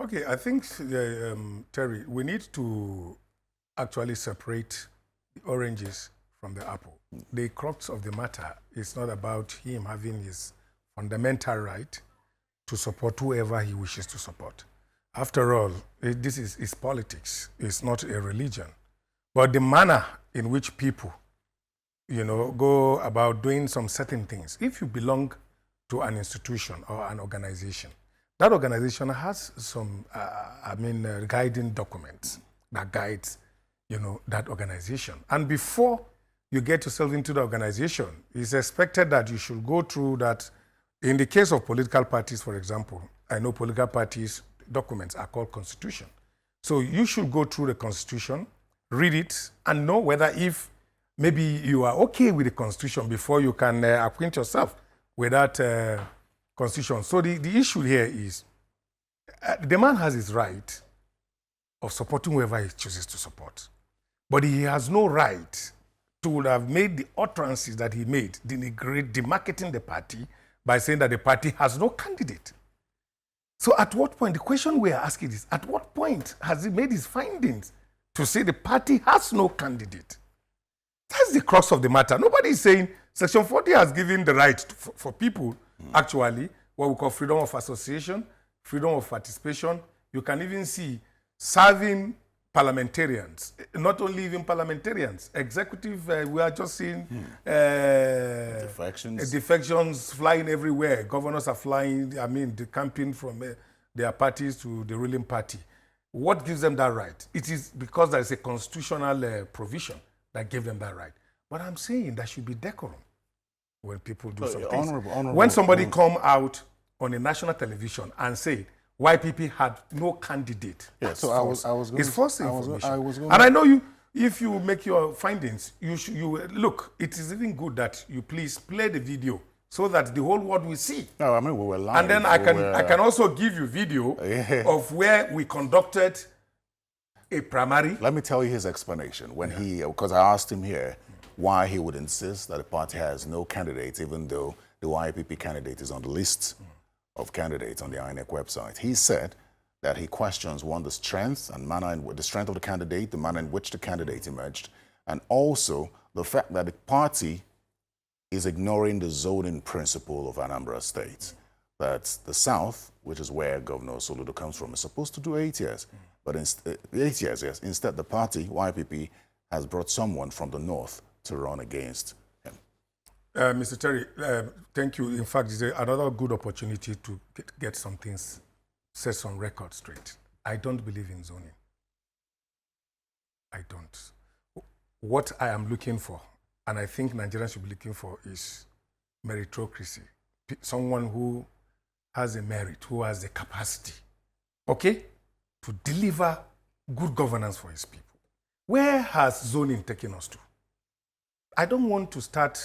Okay, I think, Terry, we need to actually separate the oranges from the apple. The crux of the matter is not about him having his fundamental right to support whoever he wishes to support. After all, this is politics. It's not a religion. But the manner in which people, go about doing some certain things. If you belong to an institution or an organization, that organization has some, guiding documents that guides, that organization. And before you get yourself into the organization, it's expected that you should go through that. In the case of political parties, for example, I know political parties' documents are called constitution. So you should go through the constitution, read it, and know whether if maybe you are okay with the constitution before you can acquaint yourself with that constitution. So the issue here is the man has his right of supporting whoever he chooses to support. But he has no right to have made the utterances that he made, demarketing the party by saying that the party has no candidate. So at what point, the question we are asking is, at what point has he made his findings to say the party has no candidate? That's the crux of the matter. Nobody is saying Section 40 has given the right for people, actually, what we call freedom of association, freedom of participation. You can even see serving parliamentarians, not only even parliamentarians, executive, we are just seeing defections flying everywhere. Governors are flying, the campaign from their parties to the ruling party. What gives them that right? It is because there is a constitutional provision that gave them that right. But I'm saying there should be decorum when people do something. Honorable, when somebody come out on a national television and say, YPP had no candidate. Yes, so I was going it's false information. And I know you, if you make your findings, you look, it is even good that you please play the video so that the whole world will see. No, I mean, we were live. And then I can also give you video of where we conducted a primary. Let me tell you his explanation. When because I asked him here why he would insist that the party has no candidates, even though the YPP candidate is on the list of candidates on the INEC website. He said that he questions, one, the strength and manner, the strength of the candidate, the manner in which the candidate emerged, and also the fact that the party is ignoring the zoning principle of Anambra State. That the South, which is where Governor Soludo comes from, is supposed to do 8 years. But 8 years, yes. Instead, the party, YPP, has brought someone from the North to run against him. Mr. Terry, thank you. In fact, it's another good opportunity to get some things set on record straight. I don't believe in zoning. I don't. What I am looking for, and I think Nigerians should be looking for, is meritocracy. Someone who has a merit, who has the capacity, okay, to deliver good governance for his people. Where has zoning taken us to? I don't want to start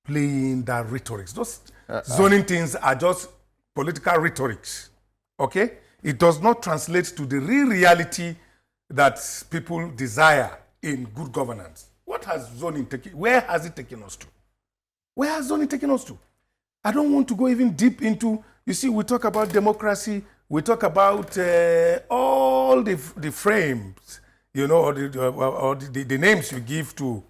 playing that rhetoric. Those zoning things are just political rhetorics, okay? It does not translate to the real reality that people desire in good governance. What has zoning taken? Where has it taken us to? Where has zoning taken us to? I don't want to go even deep into, you see, we talk about democracy, we talk about all the frames, you know, or the names you give to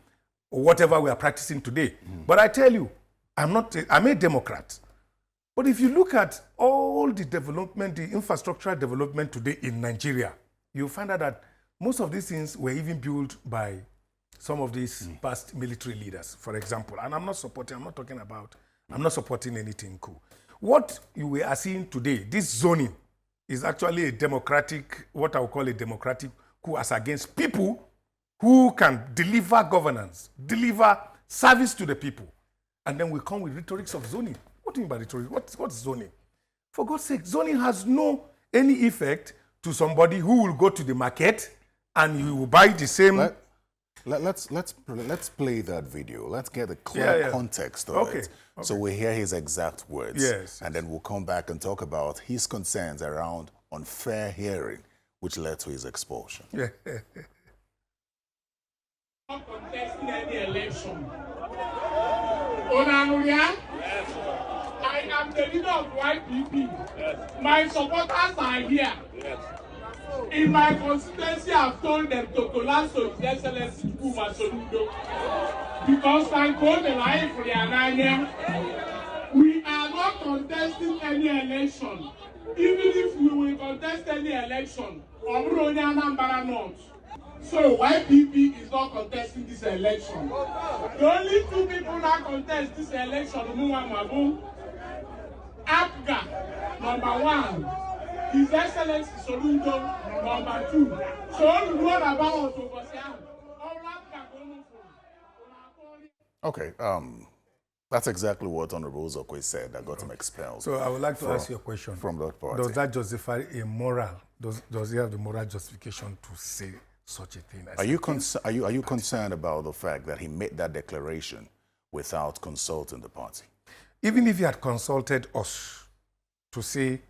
whatever we are practicing today. But I tell you, I'm a Democrat. But if you look at all the development, the infrastructural development today in Nigeria, you'll find out that most of these things were even built by some of these past military leaders, for example. And I'm not supporting anything cool. What you are seeing today, this zoning, is actually a democratic, what I would call a democratic coup as against people who can deliver governance, deliver service to the people. And then we come with rhetorics of zoning. What do you mean by rhetoric? What's zoning? For God's sake, zoning has no any effect to somebody who will go to the market and you will buy the same. Let's play that video. Let's get a clear context of it. Okay. So we hear his exact words. Yes. And then we'll come back and talk about his concerns around unfair hearing, which led to his expulsion. Yeah. Contesting any election. I am the leader of YPP. Yes. My supporters are here. Yes. In my constituency, I've told them to collapse to His Excellency Kuma Soludo. Because we are not contesting any election. Even if we will contest any election, so YPP is not contesting this election. The only two people that contest this election, APGA, number one, His Excellency Soludo, number two. So all we know about Okay, that's exactly what Honorable Uzokwe said that got him expelled. So I would like to ask you a question. From that party. Does that justify a moral? Does he have the moral justification to say such a thing? Are you concerned about the fact that he made that declaration without consulting the party? Even if he had consulted us to say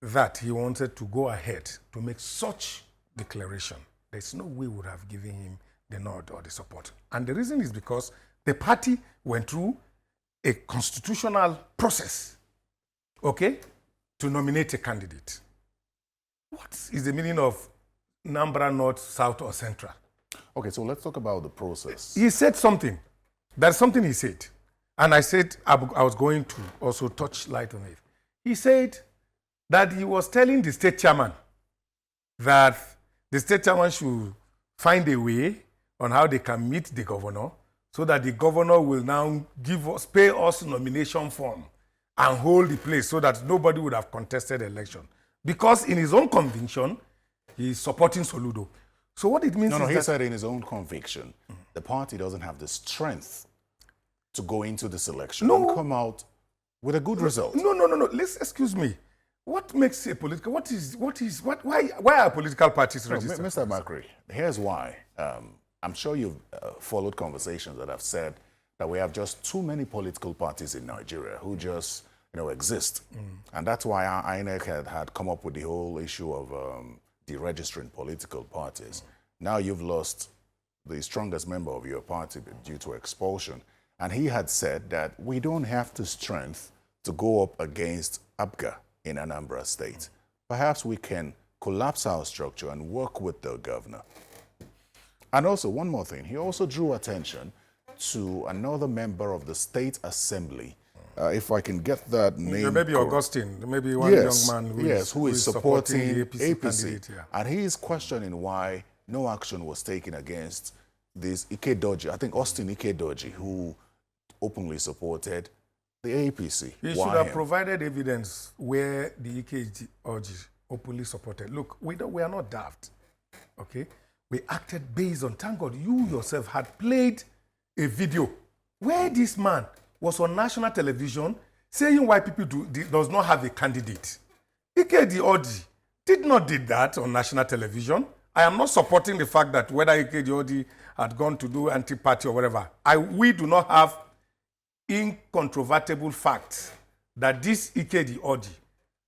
that he wanted to go ahead to make such declaration, there's no way we would have given him the nod or the support. And the reason is because the party went through a constitutional process, okay, to nominate a candidate. What is the meaning of Nambra North, South, or Central? Okay, so let's talk about the process. He said something. There's something he said. And I said I was going to also touch light on it. He said that he was telling the state chairman that the state chairman should find a way on how they can meet the governor so that the governor will now pay us nomination form and hold the place so that nobody would have contested the election. Because in his own conviction, he is supporting Soludo. So what it means is he said in his own conviction, the party doesn't have the strength to go into this election and come out with a good result. No. Excuse me. What makes a political, why are political parties registered? Mr. Makri, here's why. I'm sure you've followed conversations that have said that we have just too many political parties in Nigeria who just, exist. And that's why our INEC had come up with the whole issue of deregistering political parties. Now you've lost the strongest member of your party due to expulsion. And he had said that we don't have the strength to go up against APGA in Anambra State. Perhaps we can collapse our structure and work with the governor. And also, one more thing, he also drew attention to another member of the State Assembly. If I can get that name. Maybe Augustine, maybe one young man who is supporting the APC. And he is questioning why no action was taken against this Ikedoji, I think Austin Ikedoji, who openly supported the APC. He should have provided evidence where the Ikedoji openly supported. Look, we are not daft, okay? We acted based on, thank God, you yourself had played a video where this man was on national television saying YPP does not have a candidate. Ikedoji did not do that on national television. I am not supporting the fact that whether Ikedoji had gone to do anti-party or whatever. We do not have incontrovertible facts that this Ikedoji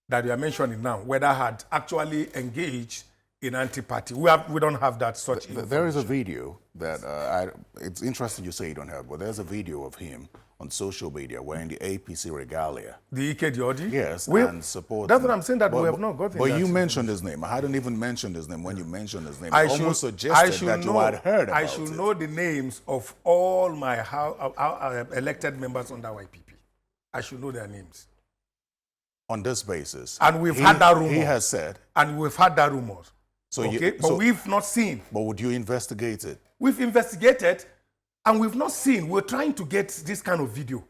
that we are mentioning now, whether had actually engaged in anti-party. We don't have that such information. There is a video that, it's interesting you say you don't have, but there's a video of him on social media wearing the APC regalia. The Ikedoji? Yes, and supporting. That's what I'm saying, that we have not gotten But that. You mentioned his name. I hadn't even mentioned his name. When you mentioned his name, I almost suggested that you had heard about it. I should know the names of all my elected members under YPP. I should know their names. On this basis. And we've had that rumor. He has said. And we've had that rumor. So okay, but we've not seen. But would you investigate it? We've investigated, and we've not seen. We're trying to get this kind of video.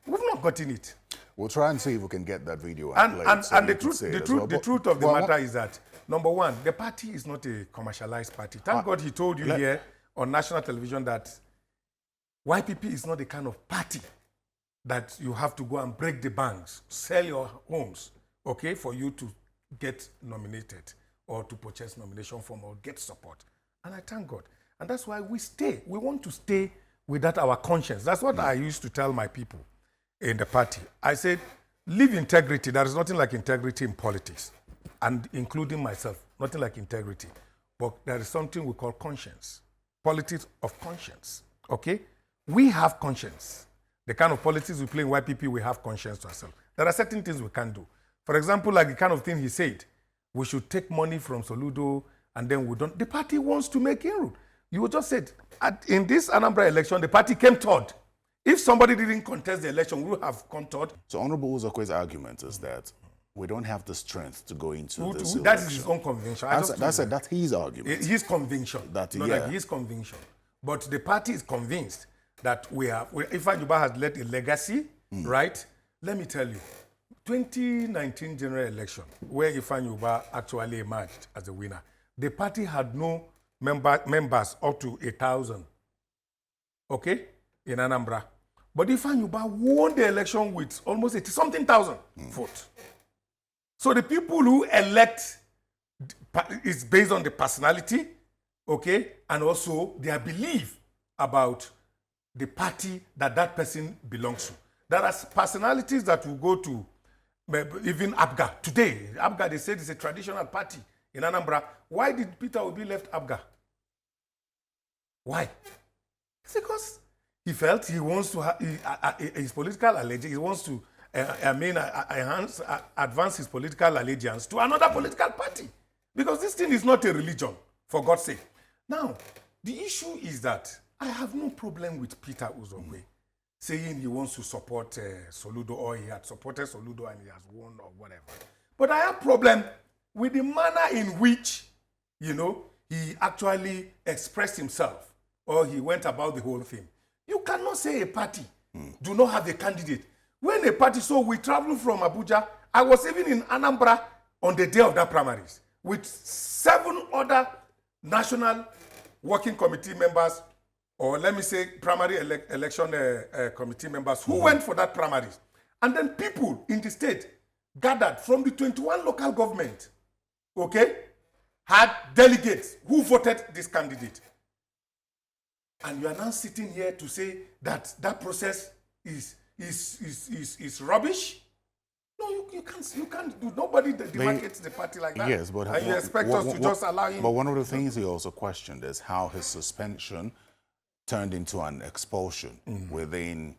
We've not gotten it. We'll try and see if we can get that video. And the truth of the matter is that, number one, the party is not a commercialized party. Thank God he told you here on national television that YPP is not the kind of party that you have to go and break the banks, sell your homes, okay, for you to get nominated or to purchase nomination form or get support. And I thank God. And that's why we stay. We want to stay with that, our conscience. That's what I used to tell my people in the party. I said, live integrity. There is nothing like integrity in politics. And including myself, nothing like integrity. But there is something we call conscience. Politics of conscience. Okay? We have conscience. The kind of politics we play in YPP, we have conscience to ourselves. There are certain things we can't do. For example, like the kind of thing he said, we should take money from Soludo and then we don't. The party wants to make inroad. You just said, in this Anambra election, the party came third. If somebody didn't contest the election, we would have come third. So Honorable Uzokwe's argument is that we don't have the strength to go into this election. That is his own conviction. That's his argument. His conviction. His conviction. But the party is convinced that if Anjuba has led a legacy, right? Let me tell you, 2019 general election, where Ifeanyi Ubah actually emerged as the winner, the party had no members up to 1,000, okay, in Anambra. But Ifeanyi Ubah won the election with almost 80-something thousand votes. So the people who elect is based on the personality, okay, and also their belief about the party that person belongs to. There are personalities that will go to even APGA. Today, APGA, they said it's a traditional party in Anambra. Why did Peter Obi left APGA? Why? It's because he felt he wants to have his political allegiance. He wants to advance his political allegiance to another political party. Because this thing is not a religion, for God's sake. Now, the issue is that I have no problem with Peter Uzokwe saying he wants to support Soludo, or he had supported Soludo and he has won or whatever. But I have problem with the manner in which, he actually expressed himself, or he went about the whole thing. You cannot say a party do not have a candidate. When a party, so we traveled from Abuja, I was even in Anambra on the day of that primaries with 7 other national working committee members, or let me say primary election committee members who went for that primaries. And then people in the state gathered from the 21 local government, okay, had delegates who voted this candidate. And you are now sitting here to say that that process is rubbish? No, you can't do. Nobody demarcates the party like that. Yes, but and you expect us to just allow him. But one of the things he also questioned is how his suspension turned into an expulsion within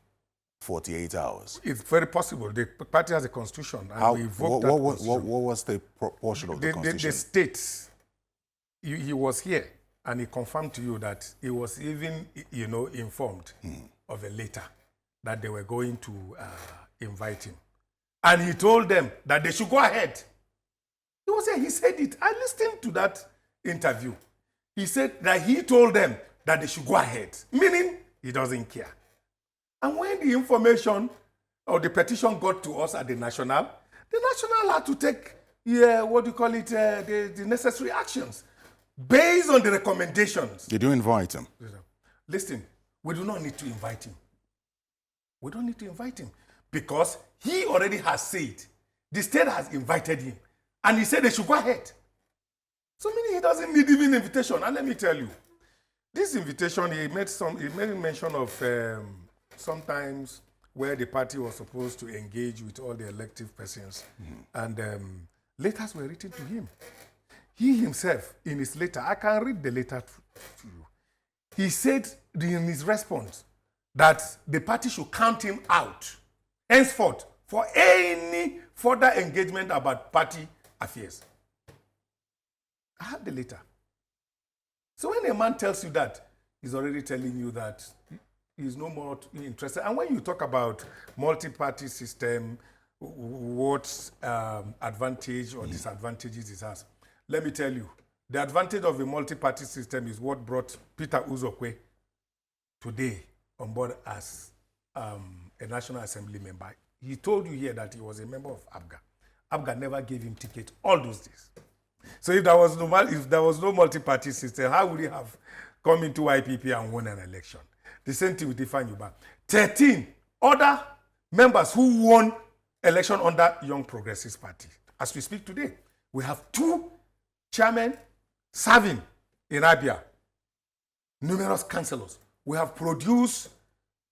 48 hours. It's very possible. The party has a constitution, and we vote that constitution. What was the portion of the constitution? The states. He was here, and he confirmed to you that he was even, informed of a letter that they were going to invite him. And he told them that they should go ahead. He was here, he said it. I listened to that interview. He said that he told them that they should go ahead, meaning he doesn't care. And when the information or the petition got to us at the National had to take, the necessary actions based on the recommendations. Did you invite him? Listen, we do not need to invite him. We don't need to invite him because he already has said, the state has invited him, and he said they should go ahead. So meaning he doesn't need even invitation. And let me tell you, this invitation, he made mention of sometimes where the party was supposed to engage with all the elective persons, and letters were written to him. He himself, in his letter, I can read the letter to you. He said in his response that the party should count him out henceforth for any further engagement about party affairs. I have the letter. So when a man tells you that, he's already telling you that he's no more interested. And when you talk about multi-party system, what advantage or disadvantages it has, let me tell you, the advantage of a multi-party system is what brought Peter Uzokwe today on board as a National Assembly member. He told you here that he was a member of APGA. APGA never gave him ticket all those days. So if there was no multi-party system, how would he have come into YPP and won an election? The same thing with Ifeanyi Ubah. 13 other members who won election under Young Progressives Party. As we speak today, we have 2 chairmen serving in Abia, numerous councillors. We have produced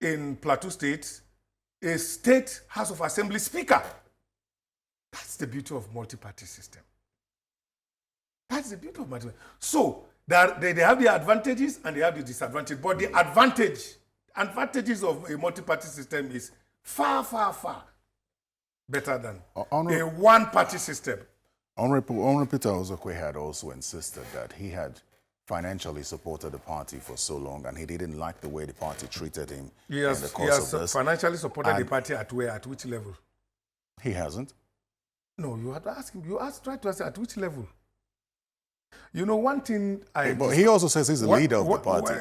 in Plateau State a state House of Assembly speaker. That's the beauty of multi-party system. That's the beauty of multi-party. So they have the advantages and they have the disadvantages. But the advantages of a multi-party system is far, far, far better than a one-party system. Honorable Peter Uzokwe had also insisted that he had financially supported the party for so long, and he didn't like the way the party treated him in the course of this. Financially supported the party at where? At which level? He hasn't. No, you had to ask him. Try to ask at which level. You know, one thing But he also says he's the leader of the party.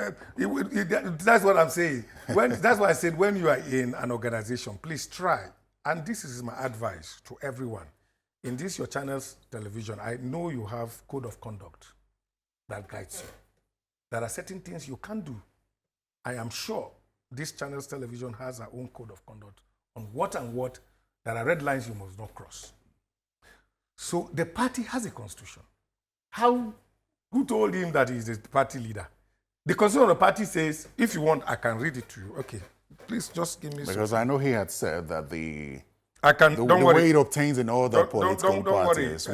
That's what I'm saying. That's why I said when you are in an organization, please try. And this is my advice to everyone. In this, your channel's television, I know you have code of conduct that guides you. There are certain things you can't do. I am sure this channel's television has our own code of conduct on what and what. There are red lines you must not cross. So the party has a constitution. Who told him that he's the party leader? The constitution of the party says, if you want, I can read it to you. Okay, please just give me Because I know he had said that the don't way it obtains in other political parties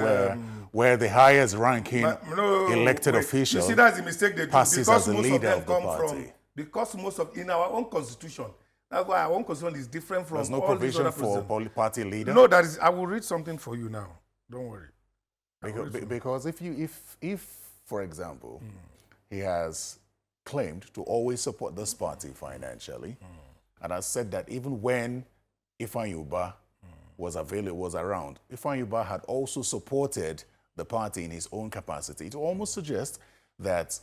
where the highest ranking elected official you see, that's the mistake they do. passes as the leader of the party. Because most of, in our own constitution, that's why our own constitution is different from There's no all these provision other for party leader? No, that is, I will read something for you now. Don't worry. Because if for example, he has claimed to always support this party financially, and has said that even when Ifeanyi Ubah was around, Ifeanyi Ubah had also supported the party in his own capacity, it almost suggests that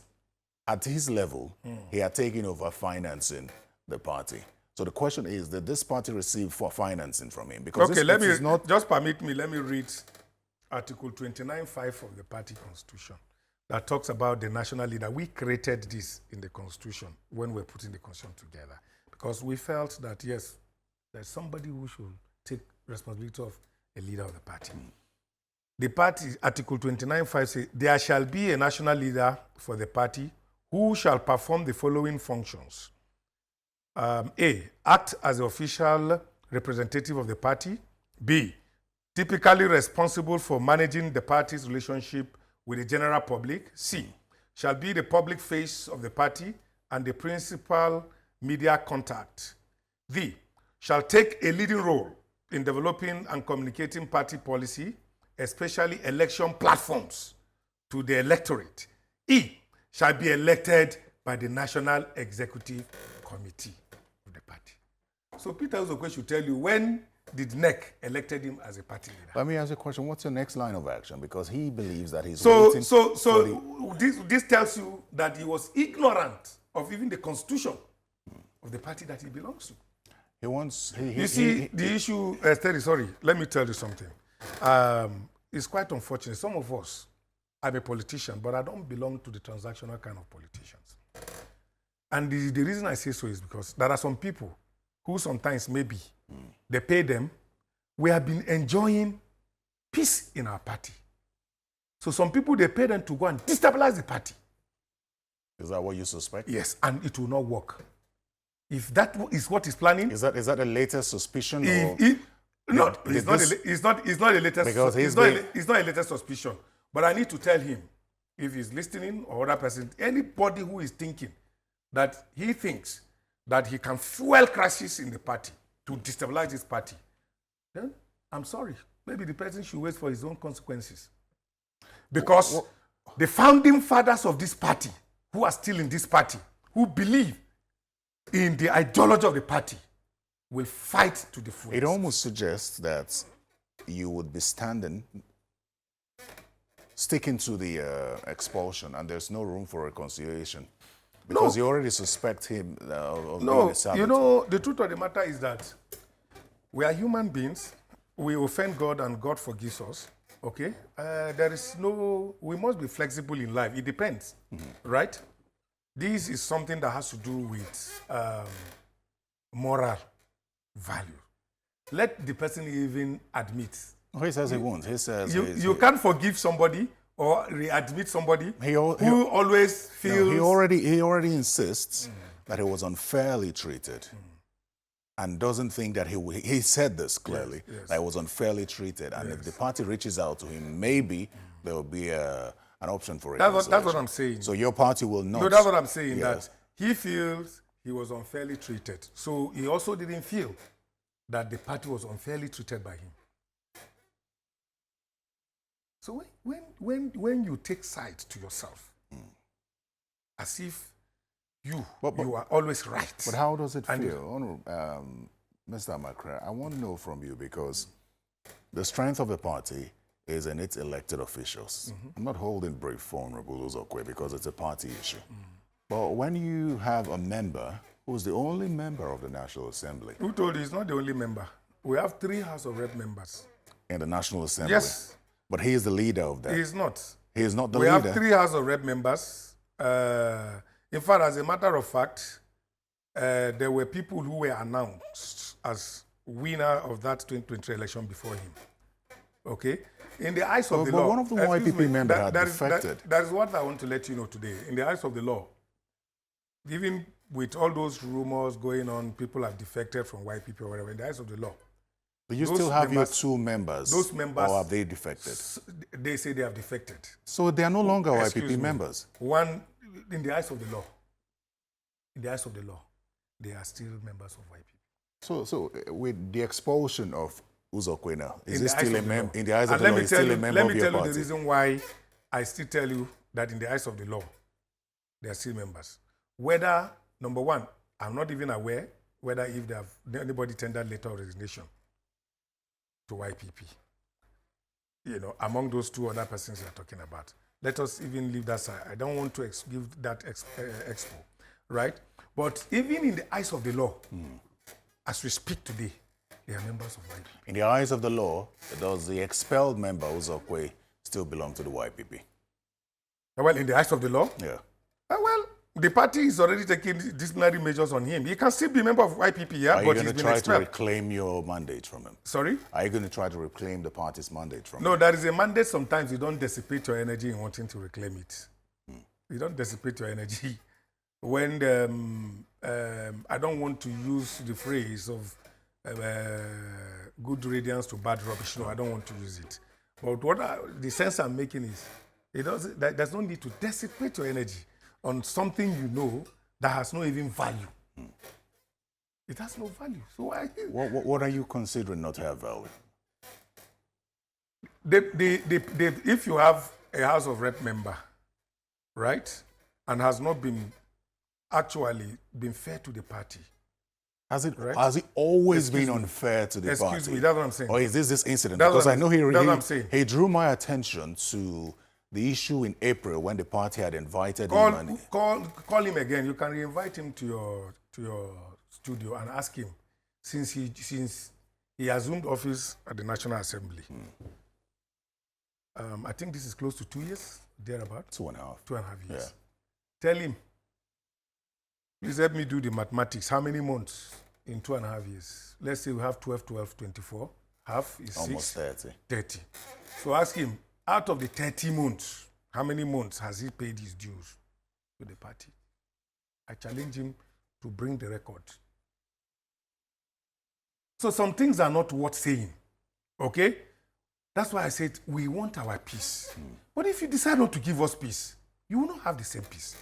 at his level, he had taken over financing the party. So the question is, did this party receive financing from him? Because okay, just permit me, let me read Article 29.5 of the party constitution that talks about the national leader. We created this in the constitution when we were putting the constitution together because we felt that, yes, there's somebody who should take responsibility of a leader of the party. The party, Article 29.5 says, there shall be a national leader for the party who shall perform the following functions. A, act as the official representative of the party. B, typically responsible for managing the party's relationship with the general public. C, shall be the public face of the party and the principal media contact. D, shall take a leading role in developing and communicating party policy, especially election platforms, to the electorate. E, shall be elected by the National Executive Committee of the party. So Peter Uzokwe should tell you, when did NEC elected him as a party leader? Let me ask you a question. What's your next line of action? Because he believes that he's waiting this tells you that he was ignorant of even the constitution of the party that he belongs to. The issue, Terry, sorry, let me tell you something. It's quite unfortunate. Some of us, I'm a politician, but I don't belong to the transactional kind of politicians. And the reason I say so is because there are some people who sometimes maybe they pay them. We have been enjoying peace in our party. So some people, they pay them to go and destabilize the party. Is that what you suspect? Yes, and it will not work. If that is what he's planning... Is that the latest suspicion? It's not a latest suspicion. But I need to tell him, if he's listening or other person, anybody who is thinking that he thinks that he can fuel crisis in the party to destabilize this party, then I'm sorry. Maybe the person should wait for his own consequences. Because the founding fathers of this party, who are still in this party, who believe in the ideology of the party, will fight to the fullest. It almost suggests that you would be sticking to the expulsion, and there's no room for reconciliation. Because you already suspect him of being a saboteur. You know, the truth of the matter is that we are human beings. We offend God and God forgives us. Okay? We must be flexible in life. It depends, right? This is something that has to do with moral value. Let the person even admit. He says he won't. He says you can't forgive somebody or readmit somebody who always feels... No, he already insists that he was unfairly treated and doesn't think that he said this clearly, that he was unfairly treated. And if the party reaches out to him, maybe there will be an option for it. That's what I'm saying. So your party will not... No, that's what I'm saying, that he feels he was unfairly treated. So he also didn't feel that the party was unfairly treated by him. So when you take sides to yourself, as if you are always right. But how does it feel? Mr. Amakra, I want to know from you, because the strength of the party is in its elected officials. I'm not holding brief for Honorable Uzokwe because it's a party issue. But when you have a member who's the only member of the National Assembly. Who told you he's not the only member? We have 3 House of Rep members. In the National Assembly? Yes. But he is the leader of that. He is not. He is not the leader? We have 3 House of Rep members. In fact, as a matter of fact, there were people who were announced as winner of that 2023 election before him. Okay? In the eyes of the law... But one of the YPP members had defected. That is what I want to let you know today. In the eyes of the law, even with all those rumors going on, people have defected from YPP or whatever, in the eyes of the law. Do you still have your 2 members? Those members... Or have they defected? They say they have defected. So they are no longer YPP members? One, in the eyes of the law, they are still members of YPP. So with the expulsion of Uzokwe now, is he still a member? In the eyes of the law, he's still a member of your party? Let me tell you the reason why I still tell you that in the eyes of the law, they are still members. Whether, number one, I'm not even aware whether if they have anybody tendered letter of resignation to YPP. You know, among those 2 other persons you're talking about. Let us even leave that side. I don't want to give that expo, right? But even in the eyes of the law, as we speak today, they are members of YPP. In the eyes of the law, does the expelled member, Uzokwe, still belong to the YPP? Well, in the eyes of the law? Yeah. Well, the party is already taking disciplinary measures on him. He can still be a member of YPP, yeah, but he's been expelled. Are you going to try to reclaim your mandate from him? Sorry? Are you going to try to reclaim the party's mandate from him? No, there is a mandate. Sometimes you don't dissipate your energy in wanting to reclaim it. You don't dissipate your energy. When I don't want to use the phrase of good radiance to bad rubbish. No, I don't want to use it. But the sense I'm making is, there's no need to dissipate your energy on something you know that has no even value. It has no value. So why? What are you considering not to have value? If you have a House of Rep member, right, and has not been actually been fair to the party. Has it always been unfair to the party? Excuse me, that's what I'm saying. Or is this incident? Because I know he drew my attention to the issue in April when the party had invited him. Call him again. You can re-invite him to your studio and ask him, since he assumed office at the National Assembly. I think this is close to 2 years, thereabout. 2.5. 2.5 years. Yeah. Tell him, please help me do the mathematics. How many months in 2.5 years? Let's say we have 12, 24. Half is almost 6. 30. 30. So ask him, out of the 30 months, how many months has he paid his dues to the party? I challenge him to bring the record. So some things are not worth saying, okay? That's why I said we want our peace. But if you decide not to give us peace, you will not have the same peace.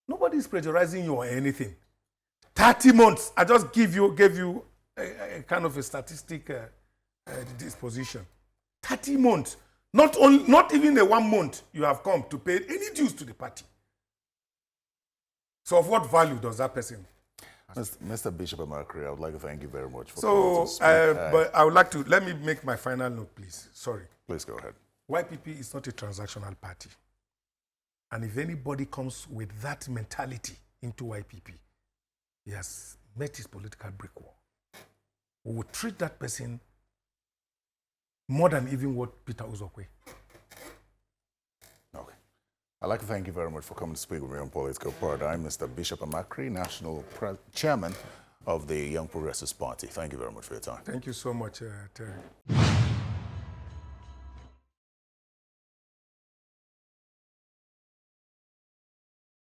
Nobody is pressurizing you or anything. 30 months, I just gave you a kind of a statistic disposition. 30 months. Not even a 1 month you have come to pay any dues to the party. So of what value does that person have? Mr. Bishop Amakra, I would like to thank you very much for coming to speak. But I would like to, let me make my final note, please. Sorry. Please go ahead. YPP is not a transactional party. And if anybody comes with that mentality into YPP, he has met his political brick wall. We will treat that person more than even what Peter Uzokwe. Okay. I'd like to thank you very much for coming to speak with me on Political Paradigm. Mr. Bishop Amakra, National Chairman of the Young Progressives Party. Thank you very much for your time. Thank you so much, Terry.